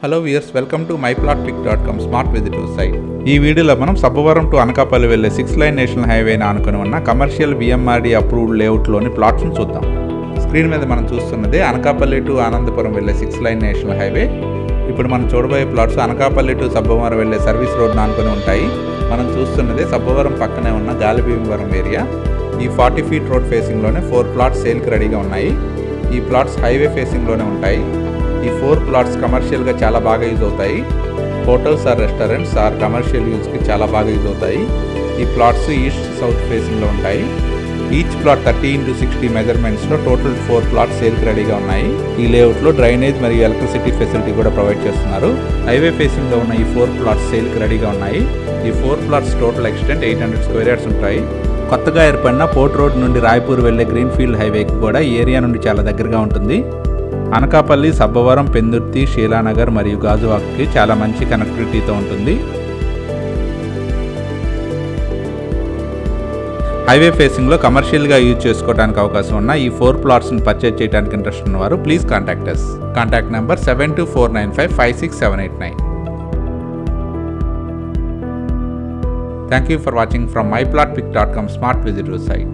Hello viewers, welcome to myplotpic.com smart visitor site. ఈ వీడియోలో మనం సబ్బవరం టు అనకాపల్లి వెళ్లే 6 లైన్ నేషనల్ హైవేని ఆనుకుని ఉన్న కమర్షియల్ VMRD అప్రూవ్డ్ లేఅవుట్లోని ప్లాట్స్ను చూద్దాం. స్క్రీన్ మీద మనం చూస్తున్నది అనకాపల్లి టు ఆనందపురం వెళ్లే 6 లైన్ నేషనల్ హైవే. ఇప్పుడు మనం చూడబోయే ప్లాట్స్ అనకాపల్లి టు సబ్బవరం వెళ్లే సర్వీస్ రోడ్ ఆనుకుని ఉంటాయి. మనం చూస్తున్నది సబ్బవరం పక్కనే ఉన్న గాలిభీమవరం ఏరియా. ఈ 40 ఫీట్ రోడ్ ఫేసింగ్లోనే 4 ప్లాట్స్ సేల్కి రెడీగా ఉన్నాయి. ఈ ప్లాట్స్ హైవే ఫేసింగ్లోనే ఉంటాయి. ఈ 4 ప్లాట్స్ కమర్షియల్గా చాలా బాగా యూజ్ అవుతాయి. Hotels or restaurants or commercial యూజ్కి చాలా బాగా యూజ్ అవుతాయి. ఈ ప్లాట్స్ ఈస్ట్ సౌత్ ఫేసింగ్లో ఉంటాయి. ఈచ్ ప్లాట్ 30x60 మెజర్మెంట్స్లో టోటల్ 4 ప్లాట్స్ సేల్కి రెడీగా ఉన్నాయి. ఈ లేఅవుట్లో డ్రైనేజ్ మరియు ఎలక్ట్రిసిటీ ఫెసిలిటీ కూడా ప్రొవైడ్ చేస్తున్నారు. హైవే ఫేసింగ్లో ఉన్న ఈ 4 ప్లాట్స్ సేల్కి రెడీగా ఉన్నాయి. ఈ 4 plots total extent 800 square yards ఉంటాయి. కొత్తగా ఏర్పడిన పోర్ట్ రోడ్ నుండి రాయ్పూర్ వెళ్లే గ్రీన్ఫీల్డ్ హైవేకి కూడా ఈ ఏరియా నుండి చాలా దగ్గరగా ఉంటుంది. అనకాపల్లి, సబ్బవరం, పెందుర్తి, షీలానగర్ మరియు గాజువాక్కి చాలా మంచి కనెక్టివిటీతో ఉంటుంది. హైవే ఫేసింగ్లో కమర్షియల్గా యూజ్ చేసుకోవడానికి అవకాశం ఉన్న ఈ 4 ప్లాట్స్ని పర్చేజ్ చేయడానికి ఇంట్రెస్ట్ ఉన్నవారు please contact us. Contact number 7249556789. Thank you for watching from myplotpic.com smart visitor site.